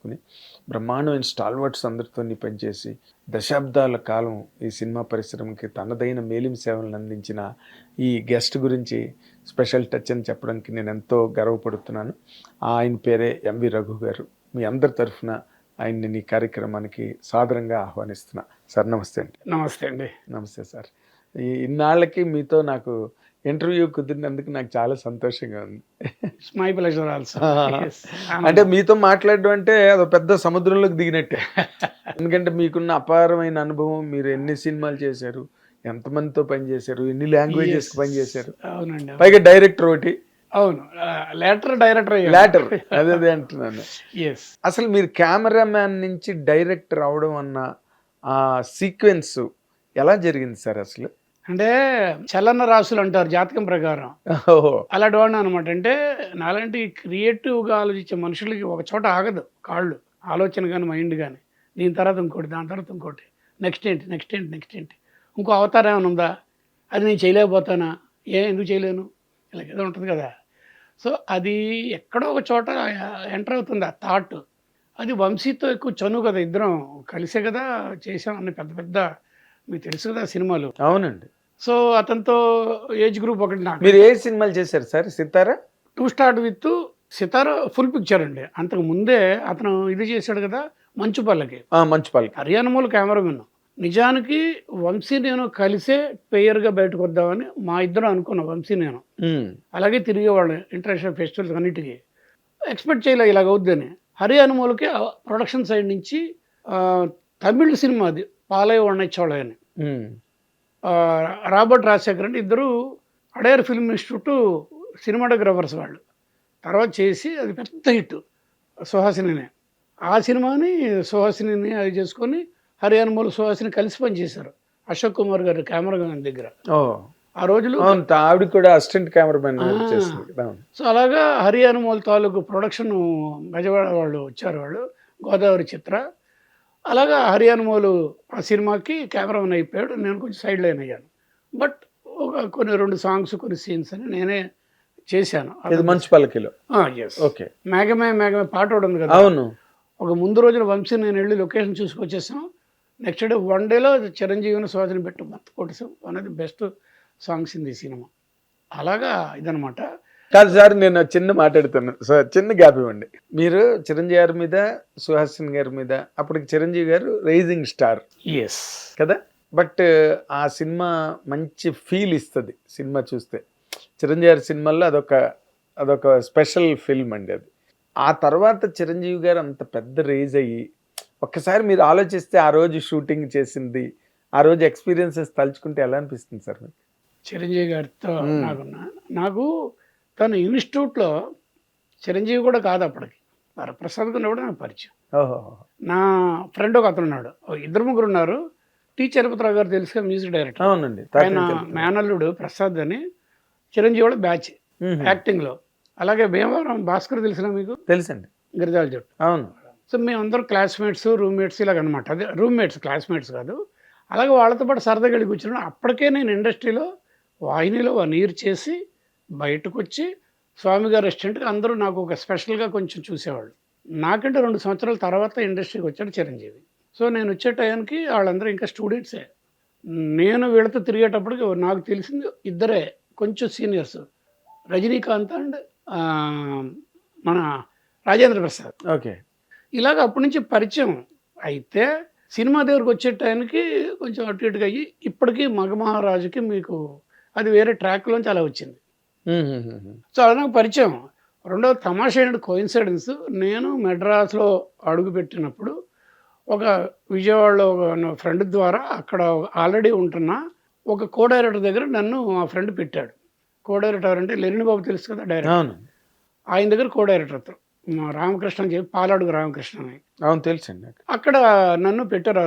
చేసుకుని బ్రహ్మాండమైన స్టాల్వర్డ్స్ అందరితో పనిచేసి దశాబ్దాల కాలం ఈ సినిమా పరిశ్రమకి తనదైన మేలిం సేవలను అందించిన ఈ గెస్ట్ గురించి స్పెషల్ టచ్ అని చెప్పడానికి నేను ఎంతో గర్వపడుతున్నాను. ఆయన పేరే ఎంవి రఘు గారు. మీ అందరి తరఫున ఆయన్ని నీ కార్యక్రమానికి సాదరంగా ఆహ్వానిస్తున్నా. సార్ నమస్తే అండి. నమస్తే అండి. నమస్తే సార్. ఇన్నాళ్ళకి మీతో నాకు ఇంటర్వ్యూ కుదిరినందుకు నాకు చాలా సంతోషంగా ఉంది. It's my pleasure also. అంటే మీతో మాట్లాడడం అంటే అది పెద్ద సముద్రంలోకి దిగినట్టే. ఎందుకంటే మీకున్న అపారమైన అనుభవం, మీరు ఎన్ని సినిమాలు చేశారు, ఎంతమందితో పనిచేశారు, ఎన్ని లాంగ్వేజెస్ పనిచేశారు, అవునండి. పైగా డైరెక్టర్ ఒకటి. అవును, డైరెక్టర్ అదే అంటున్నాను. అసలు మీరు కెమెరామ్యాన్ నుంచి డైరెక్టర్ అవడం అన్న ఆ సీక్వెన్స్ ఎలా జరిగింది సార్? అసలు అంటే చలన రాసులు అంటారు జాతకం ప్రకారం, అలా డోన్ అనమాట. అంటే నాలాంటి క్రియేటివ్గా ఆలోచించే మనుషులకి ఒక చోట ఆగదు కాళ్ళు, ఆలోచన కానీ మైండ్ కానీ. దీని తర్వాత ఇంకోటి, దాని తర్వాత ఇంకోటి, నెక్స్ట్ ఏంటి, ఇంకో అవతారం ఏమైనా ఉందా, అది నేను చేయలేకపోతానా, ఎందుకు చేయలేను, ఇలా ఏదో ఉంటుంది కదా. సో అది ఎక్కడో ఒక చోట ఎంటర్ అవుతుంది ఆ థాట్. అది వంశీతో ఎక్కువ చనువు కదా, ఇద్దరం కలిసే కదా చేసాం అన్ని పెద్ద పెద్ద, మీకు తెలుసు కదా సినిమాలు. అవునండి. సో అతనితో ఏజ్ గ్రూప్ ఒకటి. నాకు మీరు ఏ సినిమాలు చేశారు sir? Sitara 2 start with Sitara full picture అండి. అంతకు ముందే అతను ఇది చేశాడు కదా మంచు పల్లకి. హరియాణమూల కెమెరామెన్. నిజానికి వంశీ నేను కలిసే పేయర్గా బయటకు వద్దామని మా ఇద్దరం అనుకున్నాం, వంశీ నేను. అలాగే తిరిగేవాళ్ళు ఇంటర్నేషనల్ ఫెస్టివల్స్ అన్నిటికీ. ఎక్స్పెక్ట్ చేయలే ఇలాగ అవుద్దని. హరియాణమూలకి ప్రొడక్షన్ సైడ్ నుంచి తమిళ్ సినిమా అది పాలయ వర్ణించేవాళ్ళు అని, రాబర్ట్ రాజశేఖర్ అంటే ఇద్దరు అడయార్ ఫిల్మ్ ఇన్స్టిట్యూట్ సినిమాటోగ్రాఫర్స్ వాళ్ళు. తర్వాత చేసి అది పెద్ద హిట్ సుహాసినినే. ఆ సినిమాని సుహాసినిని అది చేసుకొని హరియాణమూల సుహాసిని కలిసి పనిచేశారు అశోక్ కుమార్ గారు కెమెరామెన్ దగ్గర. ఆ రోజులు ఆవిడ కూడా అసిస్టెంట్ కెమెరామెన్. సో అలాగా హరియాణమూల తాలూకు ప్రొడక్షన్ బెజవాడ వాళ్ళు వచ్చారు, వాళ్ళు గోదావరి చిత్ర. అలాగా హరియాణమూలు ఆ సినిమాకి కెమెరామెన్ అయిపోయాడు, నేను కొంచెం సైడ్ లైన్ అయ్యాను. బట్ కొన్ని 2 సాంగ్స్, కొన్ని సీన్స్ అని నేనే చేశాను. మంచు పల్లకిలో మేఘమే పాట ఒకటి ఉంది కదా. అవును. ఒక ముందు రోజున వంశీ నేను వెళ్ళి లొకేషన్ చూసుకొచ్చేసాం. నెక్స్ట్ డే 1 డేలో చిరంజీవిని స్వాతిని పెట్టు మత్తు కొట్టేసాం. అనేది best songs in the cinema. అలాగా ఇదనమాట. కాదు సార్, నేను చిన్న మాట్లాడుతాను సార్, చిన్న గ్యాప్ ఇవ్వండి. మీరు చిరంజీవి గారి మీద, సుహాసిని గారి మీద, అప్పటికి చిరంజీవి గారు రైజింగ్ స్టార్ కదా. బట్ ఆ సినిమా మంచి ఫీల్ ఇస్తుంది సినిమా చూస్తే. చిరంజీవి గారి సినిమాల్లో అదొక స్పెషల్ ఫిల్మ్ అండి అది. ఆ తర్వాత చిరంజీవి గారు అంత పెద్ద రేజ్ అయ్యి, ఒక్కసారి మీరు ఆలోచిస్తే ఆ రోజు షూటింగ్ చేసింది, ఆ రోజు ఎక్స్పీరియన్సెస్ తలుచుకుంటే ఎలా అనిపిస్తుంది సార్ మీకు? చిరంజీవి గారితో నాకు తను ఇన్స్టిట్యూట్లో, చిరంజీవి కూడా కాదు అప్పటికి, వరప్రసాద్ కూడా నాకు పరిచయం. నా ఫ్రెండ్ ఒక అతను ఉన్నాడు, 2-3 ఉన్నారు. టి చలపతిరావు గారు తెలుసుగా, మ్యూజిక్ డైరెక్టర్. అవునండి. ఆయన మేనల్లుడు ప్రసాద్ అని చిరంజీవి కూడా బ్యాచ్ యాక్టింగ్లో. అలాగే భీమవరం భాస్కర్ తెలిసిన మీకు? తెలుసండి. గిరిజాల జట్టు. అవును. సో మేమందరం క్లాస్మేట్స్, రూమ్మేట్స్ ఇలాగ అనమాట. అదే రూమ్మేట్స్, క్లాస్మేట్స్ కాదు. అలాగే వాళ్ళతో పాటు సరదాగా వెళ్ళి కూర్చున్నాను. అప్పటికే నేను ఇండస్ట్రీలో వాహినిలో 1 ఇయర్ చేసి బయటకు వచ్చి స్వామి గారు రెస్టారెంట్కి అందరూ నాకు ఒక స్పెషల్గా కొంచెం చూసేవాళ్ళు. నాకంటే 2 సంవత్సరాల తర్వాత ఇండస్ట్రీకి వచ్చాడు చిరంజీవి. సో నేను వచ్చే టైంకి వాళ్ళందరూ ఇంకా స్టూడెంట్సే. నేను వీళ్ళతో తిరిగేటప్పటికి నాకు తెలిసింది ఇద్దరే కొంచెం సీనియర్స్, రజనీకాంత్ అండ్ మన రాజేంద్ర ప్రసాద్. ఓకే. ఇలాగ అప్పటి నుంచి పరిచయం. అయితే సినిమా దగ్గరకు వచ్చే టైంకి కొంచెం అటు ఇటుగా అయ్యి ఇప్పటికీ మగమహారాజుకి మీకు అది వేరే ట్రాక్లోంచి అలా వచ్చింది. సో అది నాకు పరిచయం. రెండవ తమాషా ఏంటంటే కోయిన్సిడెన్స్, నేను మెడ్రాస్లో అడుగుపెట్టినప్పుడు ఒక విజయవాడలో ఒక ఫ్రెండ్ ద్వారా అక్కడ ఆల్రెడీ ఉంటున్న ఒక కో డైరెక్టర్ దగ్గర నన్ను మా ఫ్రెండ్ పెట్టాడు. కో డైరెక్టర్ అంటే లెనిన్ బాబు తెలుసు కదా డైరెక్టర్, ఆయన దగ్గర కో డైరెక్టర్ మా రామకృష్ణ అని చెప్పి, పాలాడుగు రామకృష్ణ అని. అవును, తెలుసండి. అక్కడ నన్ను పెట్టారు ఆ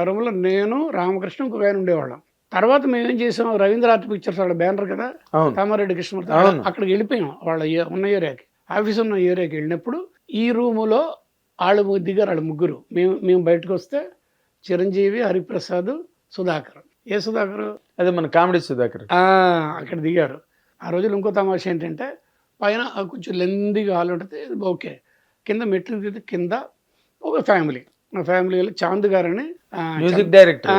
రూమ్లో నేను, రామకృష్ణ, ఇంకొక ఆయన ఉండేవాళ్ళం. తర్వాత మేమేం చేసాం, రవీంద్ర ఆర్ట్ పిక్చర్స్ వాళ్ళ బ్యానర్ కదా, కామారెడ్డి కృష్ణమూర్తి, అక్కడికి వెళ్ళిపోయాం. వాళ్ళ ఉన్న ఏరియాకి, ఆఫీస్ ఉన్న ఏరియాకి వెళ్ళినప్పుడు ఈ రూములో వాళ్ళు దిగారు, వాళ్ళు ముగ్గురు. మేము బయటకు వస్తే చిరంజీవి, హరిప్రసాద్, సుధాకర్. ఏ సుధాకర్? అదే మన కామెడీ సుధాకర్. అక్కడ దిగారు. ఆ రోజులు ఇంకో తమాషా ఏంటంటే, పైన కొంచెం లెందీగా హాల్ ఉంటుంది, ఓకే. కింద మెట్లు దిగితే కింద ఒక ఫ్యామిలీ, మా ఫ్యామిలీలో చాంద్ గారని మ్యూజిక్ డైరెక్టర్.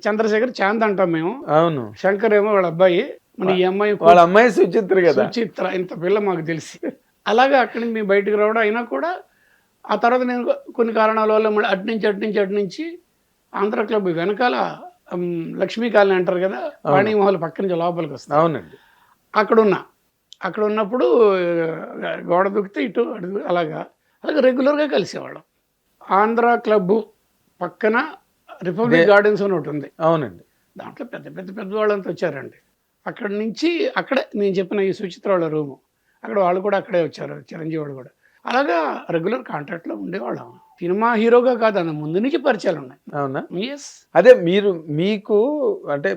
చంద్రశేఖర్ చాంద్ అంటాం మేము. అవును. శంకర్ ఏమో వాళ్ళ అబ్బాయి. మన ఈ అమ్మాయి వాళ్ళ అమ్మాయి సుచిత్ర కదా. సుచిత్ర. ఇంత పిల్ల మాకు తెలిసి. అలాగా అక్కడి నుంచి మేము బయటకు రావడం అయినా కూడా ఆ తర్వాత నేను కొన్ని కారణాల వల్ల మళ్ళీ అటు నుంచి ఆంధ్ర క్లబ్ వెనకాల లక్ష్మీ కాలనీ అంటారు కదా, వాణిమహల్ పక్క నుంచి లోపలికి వస్తాను. అవునండి. అక్కడ ఉన్నప్పుడు గోడ దూకితే ఇటు అడుగు అలాగా రెగ్యులర్గా కలిసేవాళ్ళం. ఆంధ్ర క్లబ్ పక్కన రిపబ్లిక్ గార్డెన్స్ అని ఒకటి ఉంది. అవునండి. దాంట్లో పెద్ద వాళ్ళంతా వచ్చారండి. అక్కడి నుంచి అక్కడే నేను చెప్పిన ఈ సుచిత్ర వాళ్ళ రూము, అక్కడ వాళ్ళు కూడా అక్కడే వచ్చారు, చిరంజీవి వాళ్ళు కూడా. అలాగా రెగ్యులర్ కాంటాక్ట్లో ఉండేవాళ్ళం. సినిమా హీరోగా కాదు, అన్న ముందు నుంచి పరిచయాలు ఉన్నాయి. అవునా? ఎస్. అదే మీకు అంటే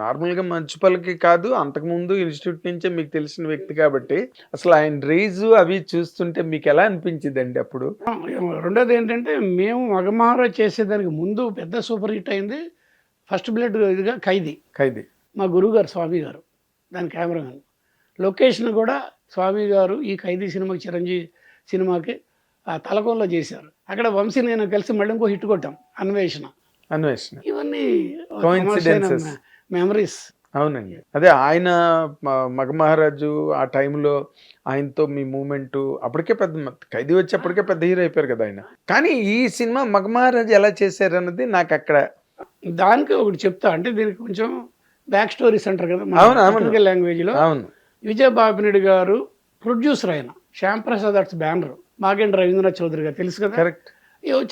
నార్మల్గా మంచుపల్లికి కాదు, అంతకుముందు ఇన్స్టిట్యూట్ నుంచే మీకు తెలిసిన వ్యక్తి కాబట్టి అసలు ఆయన రేజ్ అవి చూస్తుంటే మీకు ఎలా అనిపించిందండి అప్పుడు? రెండోది ఏంటంటే, మేము మగమహారాజ్ చేసేదానికి ముందు పెద్ద సూపర్ హిట్ అయింది ఫస్ట్ బ్లడ్ ఇదిగా ఖైదీ. మా గురువుగారు స్వామి గారు దాని కెమెరామెన్. లొకేషన్ కూడా స్వామి గారు ఈ ఖైదీ సినిమాకి, చిరంజీవి సినిమాకి తలకోనలో చేశారు. అక్కడ వంశీ నేను కలిసి మళ్ళీ ఇంకో హిట్ కొట్టాం, అన్వేషణ. ఇవన్నీ మెమరీస్. అవునండి. అదే ఆయన మగమహారాజు ఆ టైంలో ఆయనతో మీ మూమెంట్ అప్పటికే ఖైదీ వచ్చి అప్పటికే పెద్ద హీరో అయిపోయారు కదా ఆయన. కానీ ఈ సినిమా మగమహారాజు ఎలా చేశారు అన్నది నాకు అక్కడ దానికి ఒకటి చెప్తా. అంటే దీనికి కొంచెం బ్యాక్ స్టోరీస్ అంటారు కదా టెక్నికల్ లాంగ్వేజ్లో. అవును. విజయబాబినేడు గారు ప్రొడ్యూసర్, ఆయన శ్యాంప్రసాద్ ఆర్ట్స్ బ్యానర్, మాగంటి రవీంద్రనాథ్ చౌదరి గారు తెలుసు కదా. కరెక్ట్.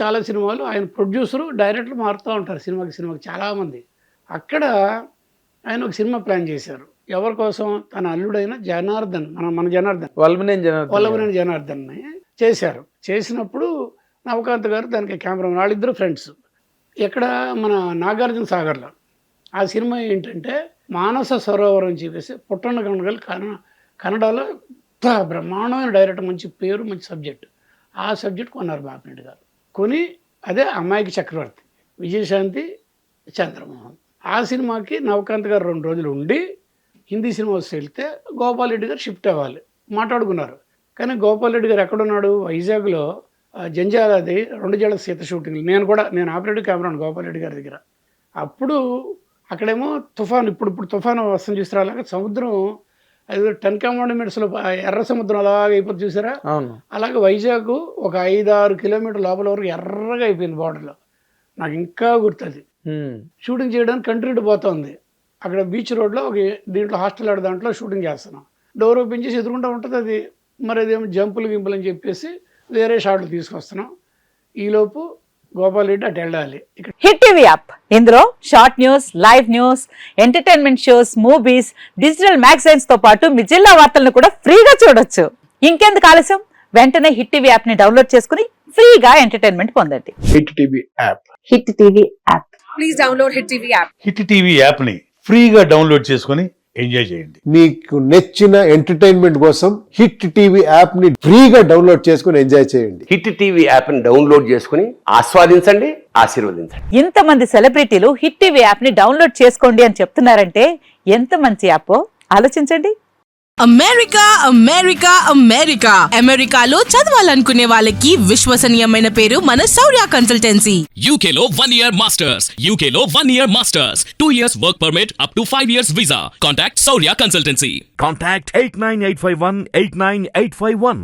చాలా సినిమాలు ఆయన ప్రొడ్యూసరు, డైరెక్టర్ మారుతూ ఉంటారు సినిమాకి చాలామంది. అక్కడ ఆయన ఒక సినిమా ప్లాన్ చేశారు. ఎవరి కోసం? తన అల్లుడైన జనార్దన్, మన జనార్దన్, వల్లభనేని జనార్దన్ని చేశారు. చేసినప్పుడు నవకాంత్ గారు దానికి కెమెరా, వాళ్ళిద్దరు ఫ్రెండ్స్. ఎక్కడ? మన నాగార్జున సాగర్లో. ఆ సినిమా ఏంటంటే మానస సరోవరం చెప్పేసి పుట్టన్న కన్నడగల్ కన్నడలో బ్రహ్మాండమైన డైరెక్టర్, మంచి పేరు, మంచి సబ్జెక్ట్. ఆ సబ్జెక్ట్ కొన్నారు బాపిరెడ్డి గారు. కొని అదే అమ్మాయికి చక్రవర్తి, విజయశాంతి, చంద్రమోహన్. ఆ సినిమాకి నవకాంత్ గారు 2 రోజులు ఉండి హిందీ సినిమా వస్తే వెళ్తే గోపాల్ రెడ్డి గారు షిఫ్ట్ అవ్వాలి మాట్లాడుకున్నారు. కానీ గోపాల్ రెడ్డి గారు ఎక్కడున్నాడు? వైజాగ్లో జంజాలది 2 జడ సీత షూటింగ్లు. నేను ఆపరేటివ్ కెమెరాను గోపాల్ రెడ్డి గారి దగ్గర. అప్పుడు అక్కడేమో తుఫాను, ఇప్పుడు తుఫాను వస్తుంది చూసారా, అలాగే సముద్రం అది 10 కమాండ్మెంట్స్లో ఎర్ర సముద్రం అలాగే అయిపోతుంది చూసారా. అలాగే వైజాగ్ ఒక 5-6 కిలోమీటర్ లోపల వరకు ఎర్రగా అయిపోయింది బార్డర్లో. నాకు ఇంకా గుర్తుంది. షూటింగ్ చేయడానికి కంట్రీ పోతుంది. అక్కడ బీచ్ రోడ్లో ఒక దీంట్లో హాస్టల్ ఆడ దాంట్లో షూటింగ్ చేస్తున్నాం. డోర్ ఓపెన్ చేసి ఎదురుకుంటూ ఉంటుంది అది. మరి అదేమో గింపులు అని చెప్పేసి వేరే షాట్లు తీసుకొస్తున్నాం. ఈలోపు గోపాల్ రెడ్డి అటు వెళ్ళాలి. హిట్ టీవీ యాప్, ఇందులో short news, live news, entertainment shows, movies, digital magazines తో పాటు మీ జిల్లా వార్తలను కూడా ఫ్రీగా చూడొచ్చు. ఇంకెందుకు ఆలస్యం? వెంటనే హిట్ టీవీ యాప్ ని డౌన్లోడ్ చేసుకుని ఫ్రీగా ఎంటర్టైన్మెంట్ పొందండి. Hit TV app. Please download hit TV app. Hit TV app ని ఫ్రీగా డౌన్లోడ్ చేసుకుని ఎంజాయ్ చేయండి. మీకు నచ్చిన ఎంటర్టైన్మెంట్ కోసం హిట్ టీవీ యాప్ ని ఫ్రీగా డౌన్లోడ్ చేసుకుని ఎంజాయ్ చేయండి. హిట్ టీవీ యాప్ ని డౌన్లోడ్ చేసుకుని ఆస్వాదించండి, ఆశీర్వదించండి. ఇంతమంది సెలబ్రిటీలు హిట్ టీవీ యాప్ ని డౌన్లోడ్ చేసుకోండి అని చెప్తున్నారంటే ఎంత మంచి యాప్ ఆలోచించండి. అమెరికాలో చదవాలనుకునే వాళ్ళకి విశ్వసనీయమైన పేరు మన శౌర్య కన్సల్టెన్సీ. UK లో 1 year masters, UK లో 1 year masters, 2 years work permit up to 5 years visa. Contact Saurya Consultancy. Contact 89851 89851.